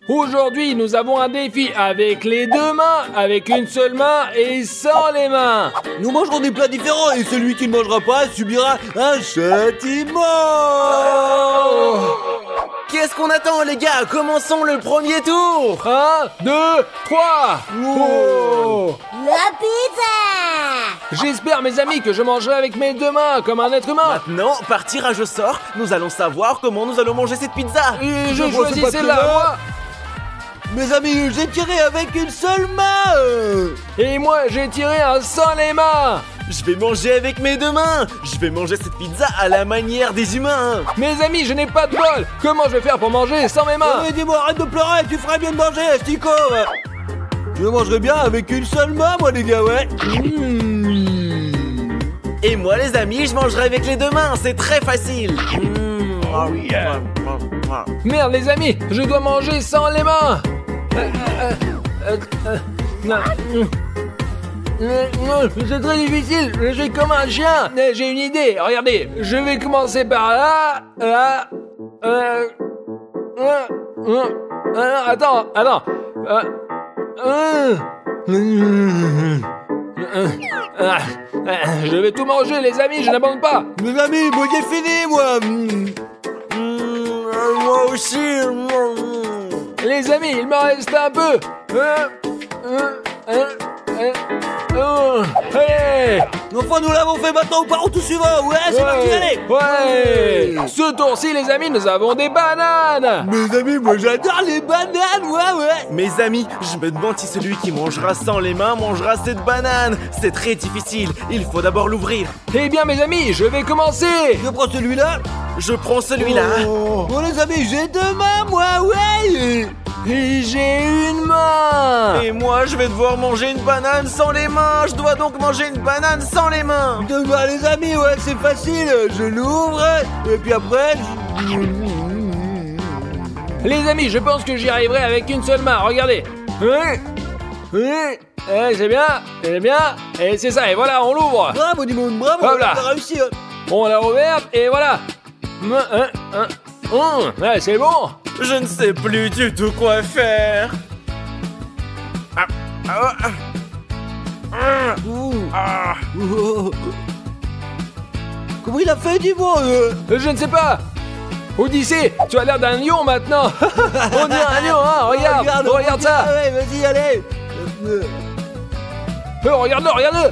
Aujourd'hui, nous avons un défi avec les deux mains, avec une seule main et sans les mains. Nous mangerons des plats différents et celui qui ne mangera pas subira un châtiment. Qu'est-ce qu'on attend, les gars? Commençons le premier tour. 1, 2, 3. Oh. La pizza! J'espère, mes amis, que je mangerai avec mes deux mains, comme un être humain. Maintenant, par tirage au sort, nous allons savoir comment nous allons manger cette pizza. Et je vois choisis ce celle-là, papier-là. moi. Mes amis, j'ai tiré avec une seule main. Et moi, j'ai tiré un sans les mains. Je vais manger avec mes deux mains. Je vais manger cette pizza à la manière des humains. Mes amis, je n'ai pas de bol. Comment je vais faire pour manger sans mes mains? Dis-moi, arrête de pleurer, tu ferais bien de manger, Stico. Je mangerai bien avec une seule main, moi, les gars, ouais. Et moi, les amis, je mangerai avec les deux mains. C'est très facile. Merde, les amis, je dois manger sans les mains. C'est très difficile, je suis comme un chien. J'ai une idée, regardez, je vais commencer par là, là, attends, je vais tout manger, les amis, je n'abandonne pas. Mes amis, moi j'ai fini, moi. Moi aussi. Les amis, il me reste un peu. Allez. Enfin, nous l'avons fait, maintenant on part au tout suivant. Ouais, c'est parti, allez. Ouais. Ce tour-ci, les amis, nous avons des bananes. Mes amis, moi j'adore les bananes, ouais. Mes amis, je me demande si celui qui mangera sans les mains mangera cette banane. C'est très difficile, il faut d'abord l'ouvrir. Eh bien, mes amis, je vais commencer. Je prends celui-là. Je prends celui-là. Bon, les amis, j'ai deux mains, moi, ouais. Et j'ai une main. Et moi, je vais devoir manger une banane sans les mains. Je dois donc manger une banane sans les mains. Deux mains, les amis, ouais, c'est facile. Je l'ouvre, et puis après... Les amis, je pense que j'y arriverai avec une seule main. Regardez. C'est bien. Et c'est ça, et voilà, on l'ouvre. Bravo, Dimon, bravo, Voilà. t'as réussi. On l'a ouverte, et voilà. Ouais, c'est bon. Je ne sais plus du tout quoi faire. Comment il a fait, Dimon Je ne sais pas. Odyssée, tu as l'air d'un lion maintenant. On dirait un lion, hein. Regarde ça. Ouais, vas-y, allez. Regarde-le.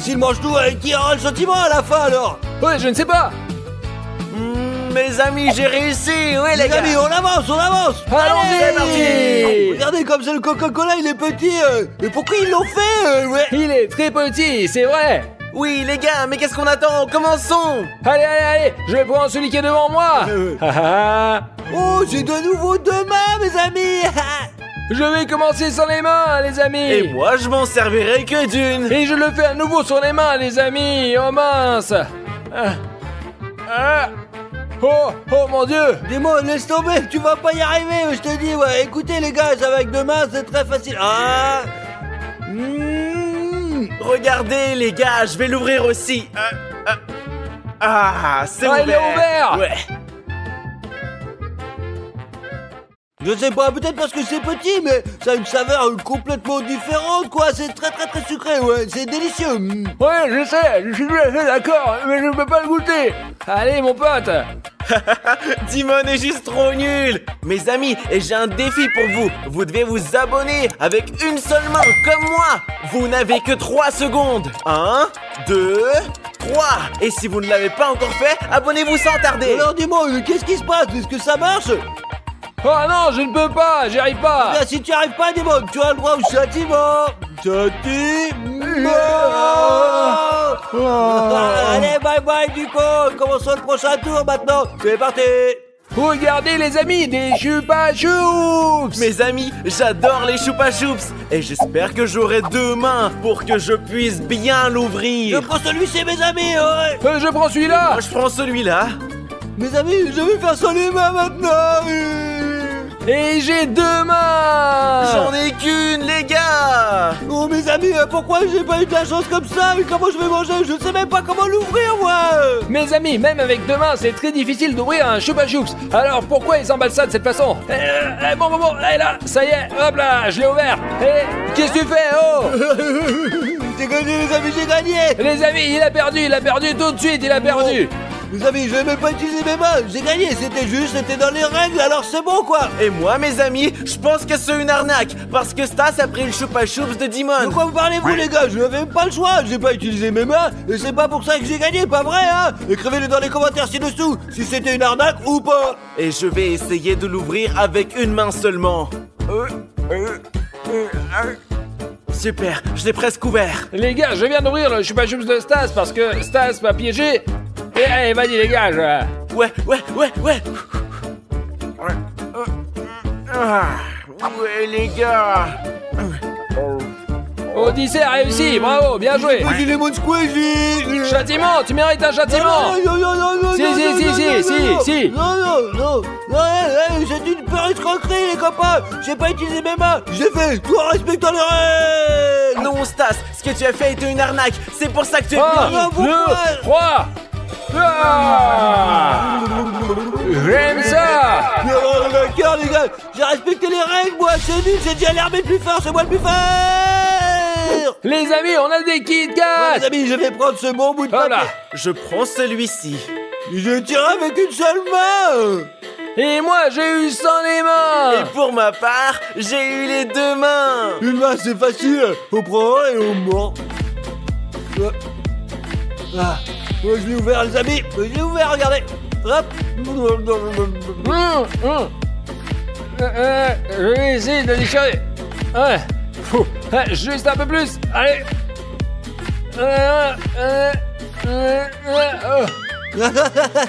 S'il mange tout, qui aura le sentiment à la fin, alors? Ouais, je ne sais pas. Mes amis, j'ai réussi. Oui, les Les gars. amis, on avance. Allons-y. c'est parti. Regardez comme c'est le Coca-Cola, il est petit. Mais pourquoi ils l'ont fait, ouais? Il est très petit, c'est vrai. Oui, les gars, mais qu'est-ce qu'on attend? Commençons. Allez, je vais prendre celui qui est devant moi. Oh, j'ai de nouveau deux mains, mes amis. Je vais commencer sans les mains, les amis. Et moi, je m'en servirai que d'une. Et je le fais à nouveau sur les mains, les amis. Oh mince. Oh mon Dieu. Dis-moi, laisse tomber, tu vas pas y arriver, je te dis, ouais. Écoutez, les gars, avec deux mains, c'est très facile. Regardez, les gars, je vais l'ouvrir aussi. C'est ouvert. Il est ouvert. Ouais. Je sais pas, peut-être parce que c'est petit, mais ça a une saveur complètement différente, quoi. C'est très sucré, ouais. C'est délicieux. Ouais, je sais, je suis tout à fait d'accord, mais je ne peux pas le goûter. Allez, mon pote. Timon est juste trop nul. Mes amis, et j'ai un défi pour vous. Vous devez vous abonner avec une seule main, comme moi. Vous n'avez que 3 secondes. 1, 2, 3. Et si vous ne l'avez pas encore fait, abonnez-vous sans tarder. Alors dis-moi, qu'est-ce qui se passe? Est-ce que ça marche? Oh non, je ne peux pas, j'y arrive pas. Bien, si tu arrives pas, dis-moi, tu as le droit au châtiment. Allez, bye du coup. Commençons le prochain tour maintenant. C'est parti. Regardez les amis, des chupa choups. Mes amis, j'adore les choupa choups. Et j'espère que j'aurai deux mains pour que je puisse bien Je l'ouvrir. prends celui-ci, mes amis, ouais. Je prends celui-là. Moi, je prends celui-là. Mes amis, je vais faire sans les mains maintenant. Et j'ai 2 mains. J'en ai qu'une, les gars. Oh mes amis, pourquoi j'ai pas eu de la chance comme ça? Mais comment je vais manger? Je ne sais même pas comment l'ouvrir moi. Mes amis, même avec 2 mains, c'est très difficile d'ouvrir un Chupa Chups. Alors pourquoi ils emballent ça de cette façon? Bon, et là, ça y est, hop là, je l'ai ouvert. Qu'est-ce que tu fais? Oh. J'ai gagné les amis, j'ai gagné. Les amis, il a perdu tout de suite, il a perdu. Les amis, je vais même pas utiliser mes mains. J'ai gagné, c'était dans les règles, alors c'est bon quoi. Et moi, mes amis, je pense que c'est une arnaque. Parce que Stas a pris le Chupa Chups de Dimon. De quoi vous parlez vous les gars? Je n'avais même pas le choix. J'ai pas utilisé mes mains et c'est pas pour ça que j'ai gagné, pas vrai hein? Écrivez-le dans les commentaires ci-dessous si c'était une arnaque ou pas. Et je vais essayer de l'ouvrir avec une main seulement. Super, je l'ai presque ouvert. Les gars, je viens d'ouvrir le Chupa Chups de Stas parce que Stas m'a piégé. Et allez, vas-y les gars, Ouais. Ouais, les gars. Odyssée a réussi, bravo, bien joué. Squeezie Lemon Squeezie. Châtiment, tu mérites un châtiment. Non, Si. Non, c'est une pure escroquerie les copains. J'ai pas utilisé mes mains. J'ai fait tout en respectant les règles. Non, Stas, ce que tu as fait était une arnaque. C'est pour ça que tu es 1, puni. 2, 3. J'aime ça. D'accord les gars, j'ai respecté les règles moi. C'est nul, j'ai dit à l'armée plus fort, c'est moi le plus fort. Les amis, on a des Kit Kat. Les amis, je vais prendre ce bon bout de Voilà. papier. Je prends celui-ci. Je tire avec une seule main. Et moi, j'ai eu sans les mains. Et pour ma part, j'ai eu les 2 mains. Une main, c'est facile. On prend un et on mord. Ah, moi, je l'ai ouvert, les amis. Je l'ai ouvert, regardez. Hop. Je vais essayer de déchirer. Ouais. Juste un peu plus. Allez.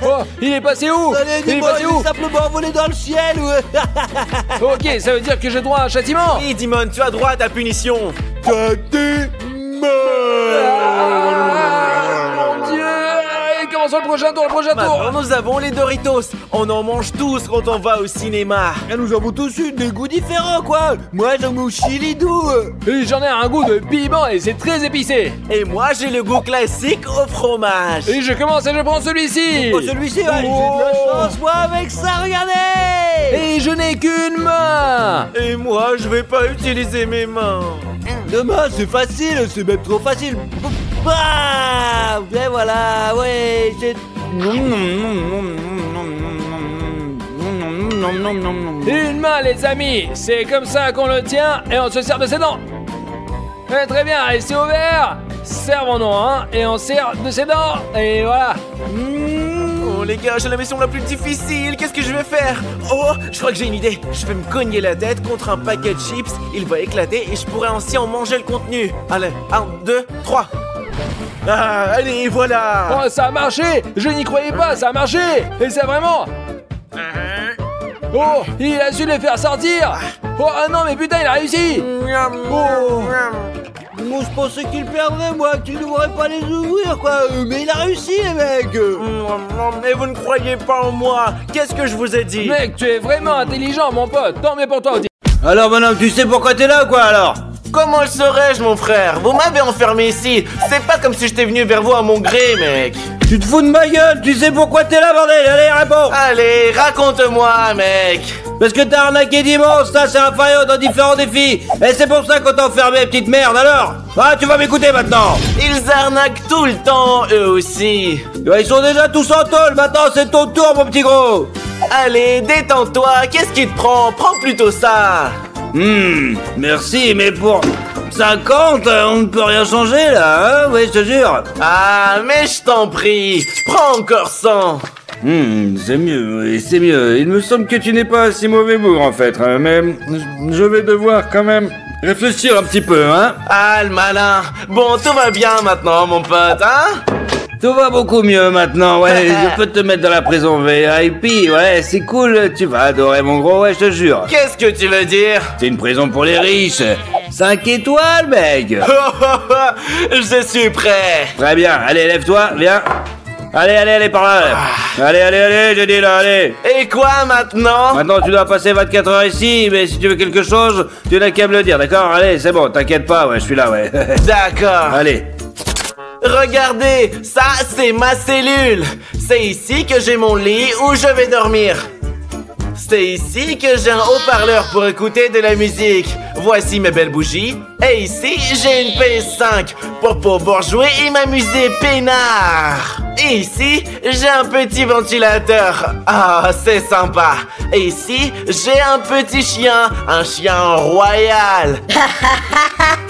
Oh, il est passé où? Allez, Il est dis-moi, passé il où? est simplement volé dans le ciel. Ok, ça veut dire que j'ai droit à un châtiment. Oui, Dimon, tu as droit à ta punition. Châtiment. Mon Dieu. Allez, commençons le prochain tour, Maintenant, nous avons les Doritos. On en mange tous quand on va au cinéma. Et nous avons tous eu des goûts différents, quoi. Moi, j'aime au chili doux. Et j'en ai un goût de piment et c'est très épicé. Et moi, j'ai le goût classique au fromage. Et je commence et je prends celui-ci. Oh, celui-ci, ouais, j'ai de la chance, moi, avec ça, regardez. Et je n'ai qu'une main. Et moi, je vais pas utiliser mes mains. Demain, c'est facile, c'est même trop facile. Ah, et voilà, ouais, c'est... Une main, les amis. C'est comme ça qu'on le tient et on se sert de ses dents. Très bien, et c'est ouvert. Servons-nous, hein, et on sert de ses dents. Et voilà. Oh les gars, j'ai la mission la plus difficile. Qu'est-ce que je vais faire? Oh, je crois que j'ai une idée. Je vais me cogner la tête contre un paquet de chips. Il va éclater et je pourrai ainsi en manger le contenu. Allez, 1, 2, 3. Ah, allez, voilà. Oh, ça a marché. Je n'y croyais pas, ça a marché. Et c'est vraiment... Oh, il a su les faire sortir. Oh, ah non, mais putain, il a réussi. Oh. Moi, je pensais qu'il perdrait, moi, qu'il ne devrait pas les ouvrir, quoi. Mais il a réussi, les mecs. Mais vous ne croyez pas en moi. Qu'est-ce que je vous ai dit? Mec, tu es vraiment intelligent, mon pote. Tant mieux pour toi, Audi. Alors, maintenant, tu sais pourquoi t'es là, quoi, alors? Comment le saurais-je, mon frère? Vous m'avez enfermé ici. C'est pas comme si j'étais venu vers vous à mon gré, mec. Tu te fous de ma gueule, tu sais pourquoi t'es là, bordel. Allez, réponds. Allez, raconte-moi, mec. Parce que t'as arnaqué dimanche, ça c'est un faillot dans différents défis. Et c'est pour ça qu'on t'a enfermé, petite merde, alors. Ah, tu vas m'écouter maintenant. Ils arnaquent tout le temps, eux aussi. Ils sont déjà tous en tôle, maintenant c'est ton tour, mon petit gros. Allez, détends-toi, qu'est-ce qui te prend? Prends plutôt ça. Merci, mais pour 50, on ne peut rien changer, là, hein. Oui, je te jure. Ah, mais je t'en prie, prends encore 100. C'est mieux, oui, c'est mieux. Il me semble que tu n'es pas un si mauvais bourg, en fait, hein, mais je vais devoir quand même réfléchir un petit peu, hein. Ah, le malin. Bon, tout va bien maintenant, mon pote, hein? Tout va beaucoup mieux maintenant, ouais, je peux te mettre dans la prison VIP, ouais, c'est cool, tu vas adorer mon gros, ouais, je te jure. Qu'est-ce que tu veux dire? C'est une prison pour les riches. 5 étoiles, mec. Je suis prêt. Très bien, allez, lève-toi, viens. Allez, par là. Allez, je dis là, allez. Et quoi maintenant? Maintenant, tu dois passer 24 heures ici, mais si tu veux quelque chose, tu n'as qu'à me le dire, d'accord? Allez, c'est bon, t'inquiète pas, ouais, je suis là, ouais. D'accord. Allez. Regardez, ça c'est ma cellule. C'est ici que j'ai mon lit où je vais dormir. C'est ici que j'ai un haut-parleur pour écouter de la musique. Voici mes belles bougies. Et ici, j'ai une PS5 pour pouvoir jouer et m'amuser peinard. Et ici, j'ai un petit ventilateur. Ah, c'est sympa. Et ici, j'ai un petit chien. Un chien royal.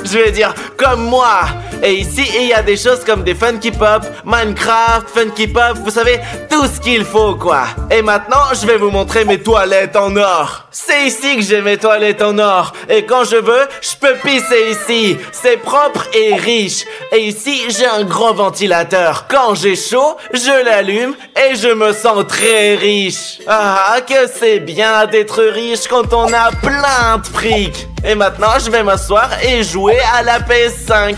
Je vais dire, comme moi. Et ici, il y a des choses comme des Funky Pop, Minecraft, Funky Pop, vous savez, tout ce qu'il faut, quoi. Et maintenant, je vais vous montrer mes toilettes en or. C'est ici que j'ai mes toilettes en or. Et quand je veux, je peux pisser ici. C'est propre et riche. Et ici, j'ai un grand ventilateur. Quand j'ai chaud, je l'allume et je me sens très riche. Ah, que c'est bien d'être riche quand on a plein de fric. Et maintenant, je vais m'asseoir et jouer à la PS5.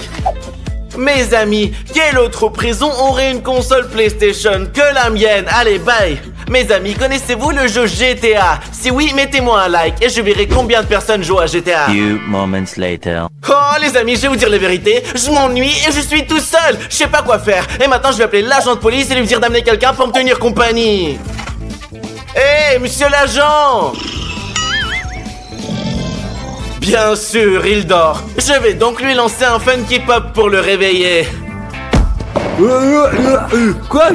Mes amis, quelle autre prison aurait une console PlayStation que la mienne? Allez, bye! Mes amis, connaissez-vous le jeu GTA? Si oui, mettez-moi un like et je verrai combien de personnes jouent à GTA. Few moments later. Oh, les amis, je vais vous dire la vérité. Je m'ennuie et je suis tout seul. Je sais pas quoi faire. Et maintenant, je vais appeler l'agent de police et lui dire d'amener quelqu'un pour me tenir compagnie. Hé, monsieur l'agent! Bien sûr, il dort. Je vais donc lui lancer un Funky Pop pour le réveiller. Quoi?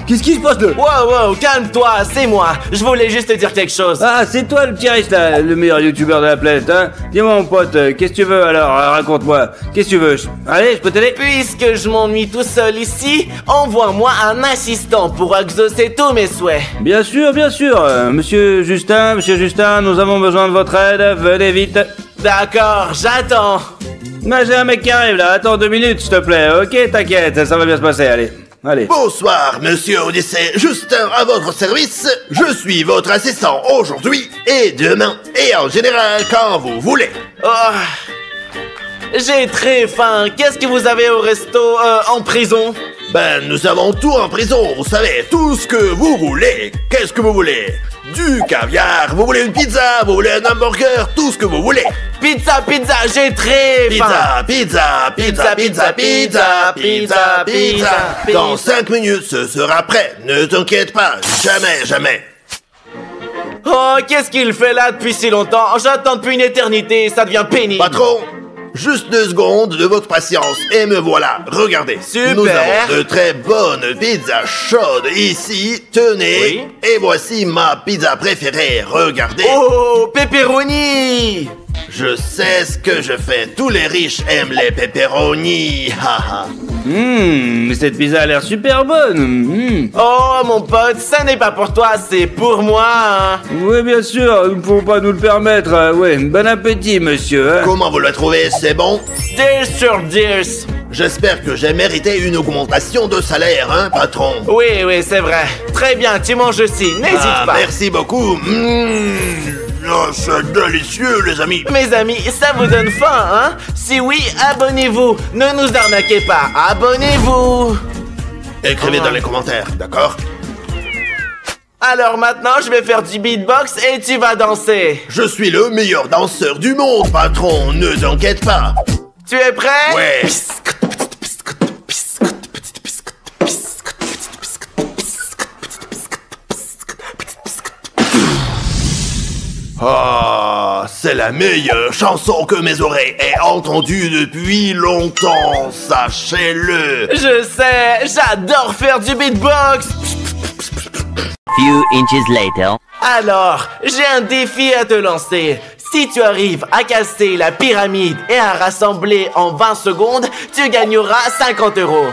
Qu'est-ce qui se passe là? Wow, calme-toi, c'est moi. Je voulais juste te dire quelque chose. Ah, c'est toi le petit riche là, le meilleur youtubeur de la planète, hein? Dis-moi mon pote, qu'est-ce que tu veux alors? Raconte-moi. Qu'est-ce que tu veux? Allez, je peux t'aider? Puisque je m'ennuie tout seul ici, envoie-moi un assistant pour exaucer tous mes souhaits. Bien sûr. Monsieur Justin, nous avons besoin de votre aide. Venez vite. D'accord, j'attends. Mais j'ai un mec qui arrive là, attends 2 minutes s'il te plaît, ok, t'inquiète, ça va bien se passer, allez. Bonsoir, monsieur Odyssey, Justin à votre service. Je suis votre assistant aujourd'hui et demain, et en général quand vous voulez. Oh, j'ai très faim. Qu'est-ce que vous avez au resto en prison? Ben, nous avons tout en prison, vous savez, tout ce que vous voulez. Qu'est-ce que vous voulez? Du caviar, vous voulez une pizza, vous voulez un hamburger, tout ce que vous voulez. Pizza, j'ai très faim. Pizza. Dans 5 minutes, ce sera prêt. Ne t'inquiète pas, jamais. Oh, qu'est-ce qu'il fait là depuis si longtemps? J'attends depuis une éternité, ça devient pénible. Patron, juste 2 secondes de votre patience et me voilà. Regardez. Super. Nous avons de très bonnes pizzas chaudes ici. Tenez. Oui. Et voici ma pizza préférée. Regardez. Oh, pepperoni. Je sais ce que je fais. Tous les riches aiment les pepperoni. Haha. Cette pizza a l'air super bonne. Oh, mon pote, ça n'est pas pour toi, c'est pour moi. Hein. Oui, bien sûr, nous ne pouvons pas nous le permettre. Ouais, bon appétit, monsieur. Comment vous le trouvez? C'est bon? 10 sur 10. J'espère que j'ai mérité une augmentation de salaire, hein, patron? Oui, c'est vrai. Très bien, tu manges aussi, n'hésite pas. Merci beaucoup. Oh, c'est délicieux, les amis. Mes amis, ça vous donne faim, hein? Si oui, abonnez-vous. Ne nous arnaquez pas, abonnez-vous. Écrivez dans les commentaires, d'accord? Alors maintenant, je vais faire du beatbox et tu vas danser. Je suis le meilleur danseur du monde, patron. Ne t'inquiète pas. Tu es prêt? Ouais. Ah, c'est la meilleure chanson que mes oreilles aient entendue depuis longtemps, sachez-le. Je sais, j'adore faire du beatbox. Few inches later. Alors, j'ai un défi à te lancer. Si tu arrives à casser la pyramide et à rassembler en 20 secondes, tu gagneras 50 €.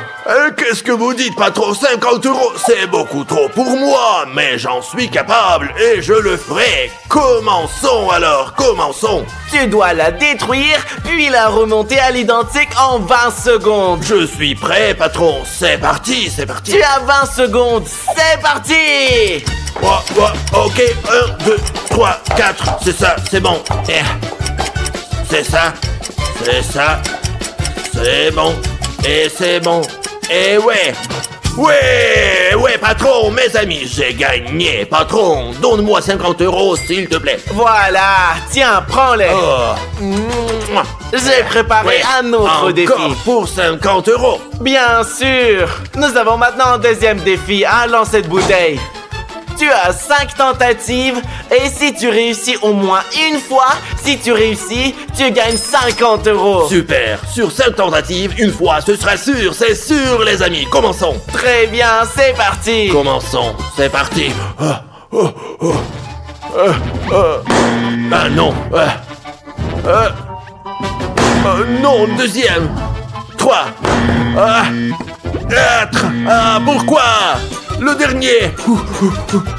Qu'est-ce que vous dites, patron? 50 €, c'est beaucoup trop pour moi, mais j'en suis capable et je le ferai. Commençons alors, commençons. Tu dois la détruire, puis la remonter à l'identique en 20 secondes. Je suis prêt, patron. C'est parti. Tu as 20 secondes, c'est parti! Ok, 1, 2, 3, 4, c'est ça, c'est bon. C'est ça, c'est bon, et c'est bon, et ouais. Ouais, patron, mes amis, j'ai gagné. Patron, donne-moi 50 € s'il te plaît. Voilà, tiens, prends-les. Oh. J'ai préparé Ouais, un autre défi. encore pour 50 €. Bien sûr. Nous avons maintenant un deuxième défi, un lancer de bouteille. Tu as 5 tentatives et si tu réussis au moins une fois, si tu réussis, tu gagnes 50 €. Super, sur 5 tentatives, une fois, ce sera sûr, c'est sûr les amis. Commençons. Très bien, c'est parti. Commençons, c'est parti. Ah non. Non, deuxième. 3. 4. Ah, pourquoi? Le dernier.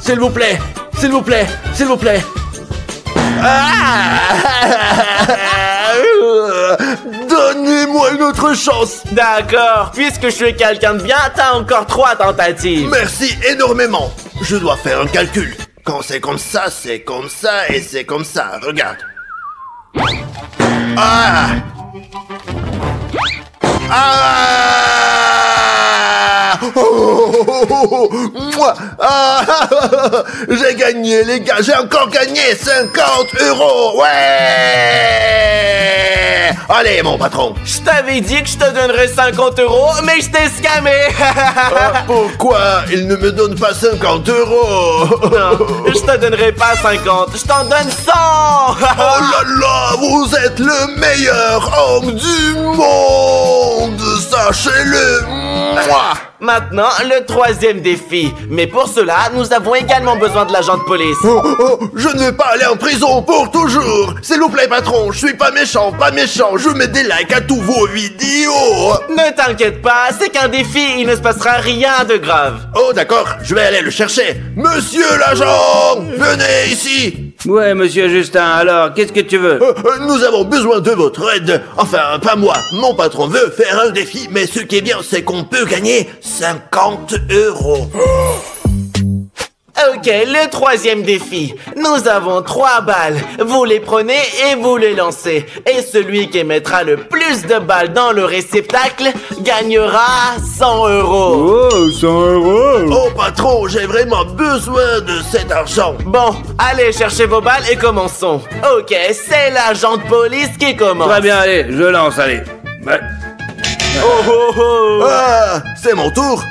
S'il vous plaît, s'il vous plaît, s'il vous plaît. Donnez-moi une autre chance. D'accord, puisque je suis quelqu'un de bien, t'as encore 3 tentatives. Merci énormément. Je dois faire un calcul. Quand c'est comme ça et c'est comme ça. Regarde. Ah! Moi, j'ai gagné les gars, j'ai encore gagné 50 €. Ouais! Allez mon patron. Je t'avais dit que je te donnerais 50 €, mais je t'ai scamé. Pourquoi il ne me donne pas 50 €? Non, je te donnerai pas 50, je t'en donne 100. Oh là là, vous êtes le meilleur homme du monde, sachez-le. Mouah. Maintenant, le 3e défi. Mais pour cela, nous avons également besoin de l'agent de police. Je ne vais pas aller en prison pour toujours. S'il vous plaît, patron, je suis pas méchant, je mets des likes à tous vos vidéos. Ne t'inquiète pas, c'est qu'un défi, il ne se passera rien de grave. Oh d'accord, je vais aller le chercher. Monsieur l'agent, venez ici. Ouais, monsieur Justin, alors, qu'est-ce que tu veux? Nous avons besoin de votre aide. Enfin, pas moi. Mon patron veut faire un défi, mais ce qui est bien, c'est qu'on peut gagner 50 €. Ok, le 3e défi. Nous avons 3 balles. Vous les prenez et vous les lancez. Et celui qui mettra le plus de balles dans le réceptacle gagnera 100 €. Oh, 100 €. Oh patron, j'ai vraiment besoin de cet argent. Bon, allez chercher vos balles et commençons. Ok, c'est l'agent de police qui commence. Très bien, allez, je lance, allez. Ouais. Oh oh oh. Ah, c'est mon tour.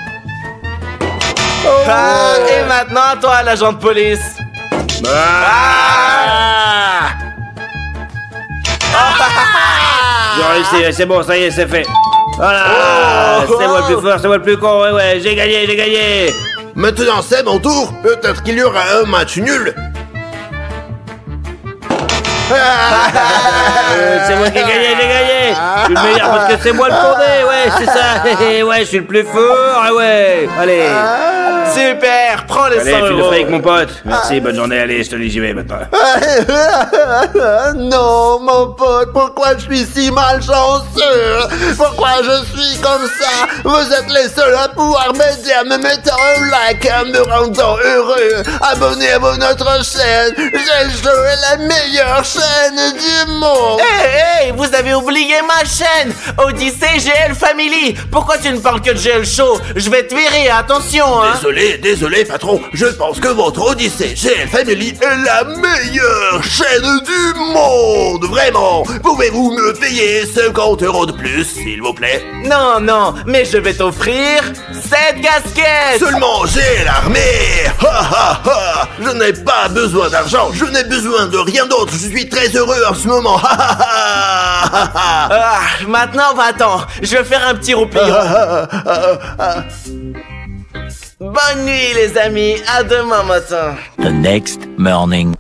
Ah, et maintenant, toi, l'agent de police. Ah. J'ai réussi, c'est bon, ça y est, c'est fait. Voilà, c'est moi le plus fort, c'est moi le plus con, ouais, j'ai gagné. Maintenant c'est mon tour. Peut-être qu'il y aura un match nul. C'est moi qui ai gagné, j'ai gagné. Je suis le meilleur parce que c'est moi le fondé, ouais, c'est ça. Ouais, je suis le plus fort, ouais. Allez. Super, prends les 100 Allez, file le €. fric, mon pote. Merci, bonne journée, allez, je te dis, j'y vais maintenant. Non, mon pote, pourquoi je suis si malchanceux? Pourquoi je suis comme ça? Vous êtes les seuls à pouvoir m'aider en me mettant un like, en me rendant heureux. Abonnez à notre chaîne. J'ai joué la meilleure chaîne du monde. Hey, vous avez oublié ma chaîne, Odyssey GL Family. Pourquoi tu ne parles que de GL Show? Je vais te virer, attention, hein. Désolé, patron. Je pense que votre Odyssey GL Family est la meilleure chaîne du monde. Vraiment. Pouvez-vous me payer 50 € de plus, s'il vous plaît? Non, mais je vais t'offrir cette casquette. Seulement j'ai l'armée. Je n'ai pas besoin d'argent. Je n'ai besoin de rien d'autre. Je suis très heureux en ce moment. Maintenant, va-t'en. Je vais faire un petit roupillon. Bonne nuit, les amis. À demain matin. The next morning.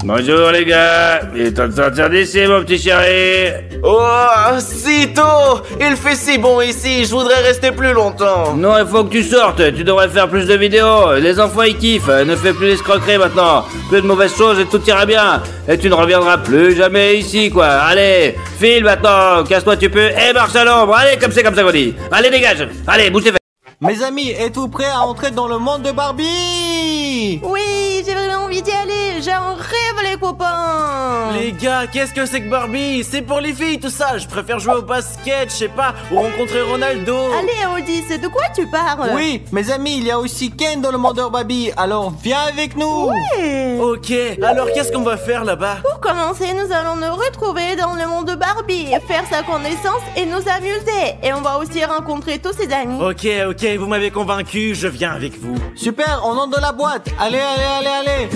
Bonjour les gars, il est temps de sortir d'ici mon petit chéri. Oh, si tôt. Il fait si bon ici, je voudrais rester plus longtemps. Non, il faut que tu sortes, tu devrais faire plus de vidéos. Les enfants ils kiffent, ne fais plus l'escroquerie maintenant. Plus de mauvaises choses et tout ira bien. Et tu ne reviendras plus jamais ici quoi. Allez, file maintenant, casse-toi tu peux et marche à l'ombre. Allez, comme c'est comme ça qu'on dit. Allez dégage, allez bouge tes fesses. Mes amis, êtes-vous prêts à entrer dans le monde de Barbie? Oui, j'ai vraiment envie d'y aller. J'en rêve, les copains. Les gars, qu'est-ce que c'est que Barbie? C'est pour les filles tout ça. Je préfère jouer au basket, je sais pas, ou rencontrer Ronaldo. Allez, Audi, c'est de quoi tu parles? Oui, mes amis, il y a aussi Ken dans le monde de Barbie. Alors viens avec nous. Ouais. Ok, alors qu'est-ce qu'on va faire là-bas? Pour commencer, nous allons nous retrouver dans le monde de Barbie, faire sa connaissance et nous amuser. Et on va aussi rencontrer tous ses amis. Ok, vous m'avez convaincu, je viens avec vous. Super, on entre dans la boîte. Allez, allez, allez, allez.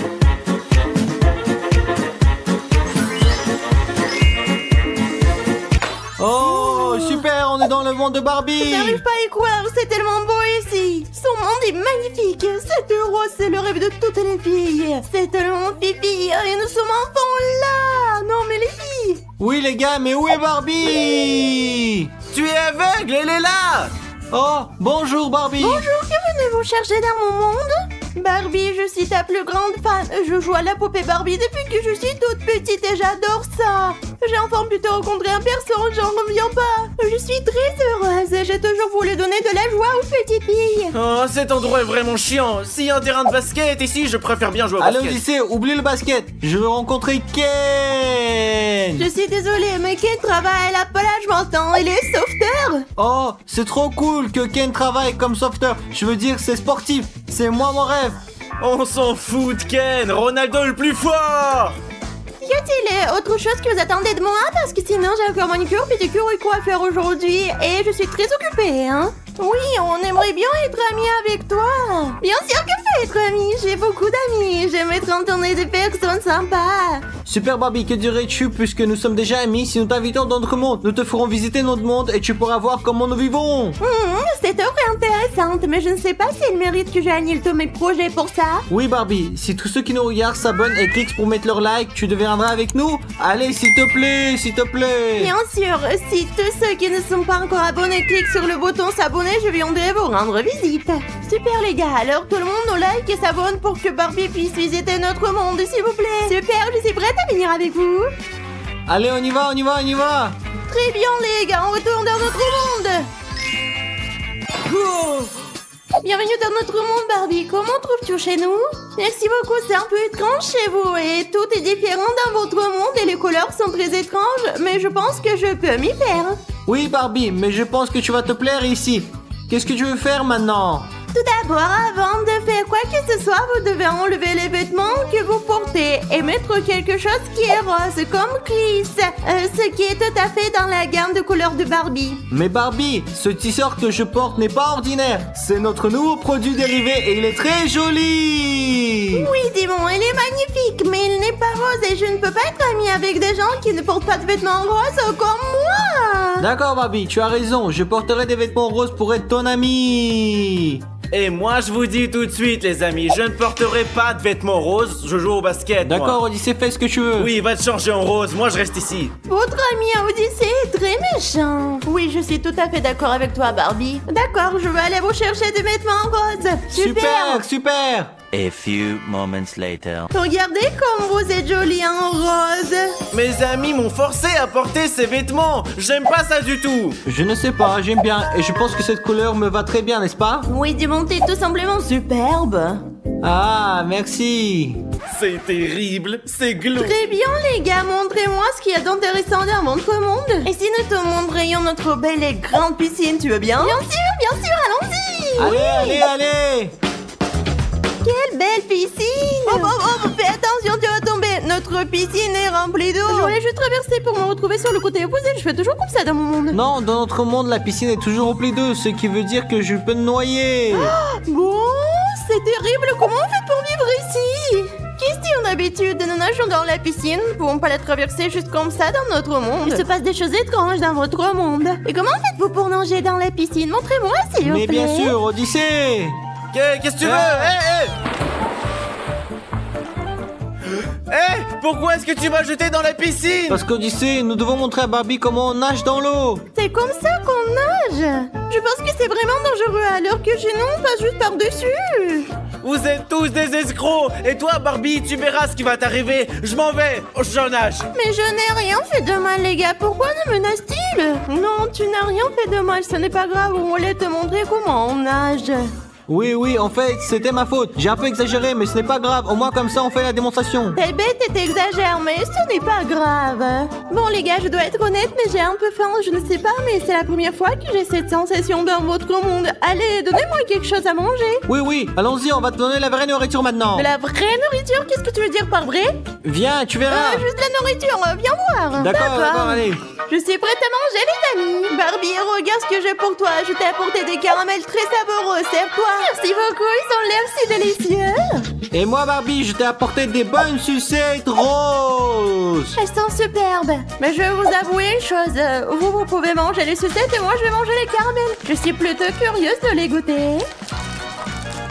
Oh, super, on est dans le monde de Barbie. J'arrive pas à y croire, c'est tellement beau ici. Son monde est magnifique. Cette rose, c'est le rêve de toutes les filles. C'est tellement fifi et nous sommes enfants là. Non mais les filles. Oui les gars, mais où est Barbie? Tu es aveugle, elle est là! Oh, bonjour Barbie. Bonjour, que venez-vous chercher dans mon monde? Barbie, je suis ta plus grande fan. Je joue à la poupée Barbie depuis que je suis toute petite et j'adore ça. J'ai enfin pu te rencontrer en personne, j'en reviens pas. Je suis très heureuse et j'ai toujours voulu donner de la joie aux petites filles. Oh, cet endroit est vraiment chiant. S'il y a un terrain de basket ici, je préfère bien jouer au Allez basket. Odyssée, oublie le basket. Je veux rencontrer Ken. Je suis désolée, mais Ken travaille à la pelage maintenant, il est sauveteur. Oh, c'est trop cool que Ken travaille comme sauveteur. Je veux dire, c'est sportif. C'est moi mon rêve. On s'en fout de Ken, Ronaldo le plus fort. Y a-t-il autre chose que vous attendez de moi? Parce que sinon j'ai encore manicure, pédicure et coiffeur aujourd'hui. Et je suis très occupée, hein. Oui, on aimerait bien être amis avec toi. Bien sûr que je peux être amie, j'ai beaucoup d'amis. J'aime être entourée de personnes sympas. Super Barbie, que dirais-tu puisque nous sommes déjà amis? Si nous t'invitons dans notre monde, nous te ferons visiter notre monde et tu pourras voir comment nous vivons. C'est offre intéressante, mais je ne sais pas s'il mérite que j'annule tous mes projets pour ça. Oui Barbie, si tous ceux qui nous regardent s'abonnent et cliquent pour mettre leur like, tu deviendras avec nous. Allez, s'il te plaît, s'il te plaît. Bien sûr, si tous ceux qui ne sont pas encore abonnés cliquent sur le bouton s'abonner, je viendrai vous rendre visite. Super les gars, alors tout le monde nous like et s'abonne pour que Barbie puisse visiter notre monde, s'il vous plaît. Super, je suis prête à venir avec vous. Allez, on y va, on y va, on y va. Très bien les gars, on retourne dans notre monde. Bienvenue dans notre monde Barbie, comment trouves-tu chez nous? Merci beaucoup, c'est un peu étrange chez vous et tout est différent dans votre monde et les couleurs sont très étranges, mais je pense que je peux m'y faire. Oui Barbie, mais je pense que tu vas te plaire ici. Qu'est-ce que tu veux faire maintenant? Tout d'abord, avant de faire quoi que ce soit, vous devez enlever les vêtements que vous portez et mettre quelque chose qui est rose, comme Chris, ce qui est tout à fait dans la gamme de couleurs de Barbie. Mais Barbie, ce t-shirt que je porte n'est pas ordinaire. C'est notre nouveau produit dérivé et il est très joli. Oui, Dimon, il est magnifique, mais il n'est pas rose et je ne peux pas être amie avec des gens qui ne portent pas de vêtements roses comme moi. D'accord Barbie, tu as raison, je porterai des vêtements roses pour être ton ami. Et moi je vous dis tout de suite les amis, je ne porterai pas de vêtements roses, je joue au basket. moi. D'accord Odyssée, fais ce que tu veux. Oui, va te changer en rose, moi je reste ici. Votre ami Odyssée est très méchant. Oui, je suis tout à fait d'accord avec toi, Barbie. D'accord, je vais aller vous chercher des vêtements roses. Super, super. A few moments later. Regardez comme vous êtes jolie en rose. Mes amis m'ont forcé à porter ces vêtements, j'aime pas ça du tout. Je ne sais pas, j'aime bien et je pense que cette couleur me va très bien, n'est-ce pas? Oui, Dimon, t'es tout simplement superbe. Ah, merci. C'est terrible, c'est glauque. Très bien, les gars, montrez-moi ce qu'il y a d'intéressant dans votre monde. Et si nous te montrions notre belle et grande piscine, tu veux bien? Bien sûr, allons-y. Allez, allez, allez. Quelle belle piscine. Oh, fais attention, tu vas tomber. Notre piscine est remplie d'eau. Je voulais juste traverser pour me retrouver sur le côté opposé. Je fais toujours comme ça dans mon monde. Non, dans notre monde, la piscine est toujours remplie d'eau, ce qui veut dire que je peux me noyer. Bon, c'est terrible. Comment on fait pour vivre ici? Question d'habitude, nous nageons dans la piscine. Nous ne pouvons pas la traverser juste comme ça dans notre monde. Il se passe des choses étranges dans votre monde. Et comment faites-vous pour nager dans la piscine? Montrez-moi, s'il vous plaît. Mais bien sûr, Odyssée. Qu'est-ce que tu veux? Pourquoi est-ce que tu m'as jeté dans la piscine? Parce qu'Odyssée, nous devons montrer à Barbie comment on nage dans l'eau. C'est comme ça qu'on nage. Je pense que c'est vraiment dangereux alors que chez nous on passe juste par-dessus. Vous êtes tous des escrocs. Et toi Barbie, tu verras ce qui va t'arriver. Je m'en vais, je nage. Mais je n'ai rien fait de mal les gars, pourquoi nous menace-t-il? Non, tu n'as rien fait de mal, ce n'est pas grave, on voulait te montrer comment on nage. Oui, en fait, c'était ma faute. J'ai un peu exagéré, mais ce n'est pas grave. Au moins, comme ça, on fait la démonstration. T'es bête et t'exagères, mais ce n'est pas grave. Bon, les gars, je dois être honnête, mais j'ai un peu faim. Je ne sais pas, mais c'est la première fois que j'ai cette sensation dans votre monde. Allez, donnez-moi quelque chose à manger. Oui, allons-y, on va te donner la vraie nourriture maintenant. De la vraie nourriture? Qu'est-ce que tu veux dire par vrai? Viens, tu verras. Juste de la nourriture, viens voir. D'accord, allez. Je suis prête à manger, les amis. Barbie, regarde ce que j'ai pour toi. Je t'ai apporté des caramels très savoureux. Serve-toi. Merci beaucoup, ils ont l'air si délicieux. Et moi, Barbie, je t'ai apporté des bonnes sucettes roses. Elles sont superbes. Mais je vais vous avouer une chose. Vous pouvez manger les sucettes et moi, je vais manger les caramels. Je suis plutôt curieuse de les goûter.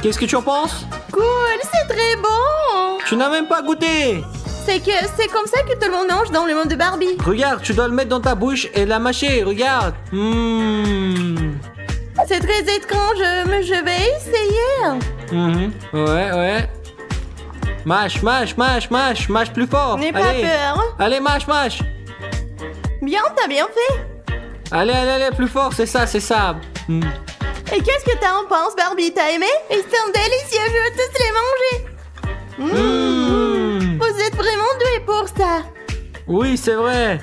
Qu'est-ce que tu en penses? Cool, c'est très bon. Tu n'as même pas goûté. C'est comme ça que tout le monde mange dans le monde de Barbie. Regarde, tu dois le mettre dans ta bouche et la mâcher, regarde. C'est très étrange, mais je vais essayer. Ouais. Mâche plus fort. N'aie pas peur. Allez, mâche. Bien, t'as bien fait. Allez, plus fort, c'est ça. Et qu'est-ce que t'en penses, Barbie? T'as aimé? Ils sont délicieux, je veux tous les manger. Vous êtes vraiment doués pour ça. Oui, c'est vrai.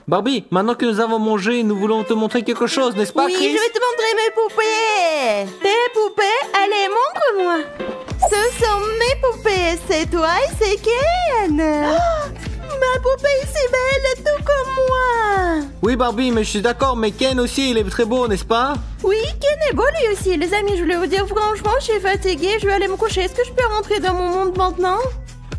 Barbie, maintenant que nous avons mangé, nous voulons te montrer quelque chose, n'est-ce pas, Oui, Chris? je vais te montrer mes poupées. Tes poupées? Allez, montre-moi. Ce sont mes poupées. C'est toi et c'est Ken. Ma poupée est si belle, tout comme moi. Oui, Barbie, mais je suis d'accord, mais Ken aussi, il est très beau, n'est-ce pas? Oui, Ken est beau lui aussi. Les amis, je voulais vous dire franchement, je suis fatiguée, je vais aller me coucher. Est-ce que je peux rentrer dans mon monde maintenant?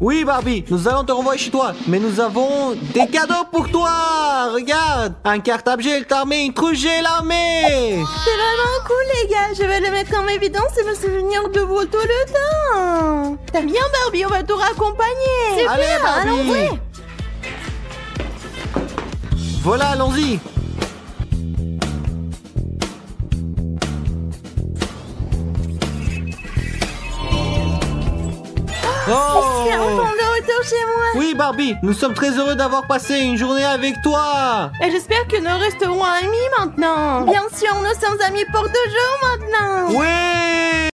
Oui, Barbie, nous allons te renvoyer chez toi, mais nous avons des cadeaux pour toi. Regarde, un cartable gel armé, une trousse gel armée. C'est vraiment cool, les gars. Je vais le mettre en évidence et me souvenir de vous tout le temps. T'as bien, Barbie, on va te raccompagner. Super, allez, Barbie. allons-y. Voilà, allons-y. Je suis enfin de retour chez moi. Oui, Barbie, nous sommes très heureux d'avoir passé une journée avec toi. Et j'espère que nous resterons amis maintenant. Bien sûr, nous sommes amis pour toujours maintenant. Oui.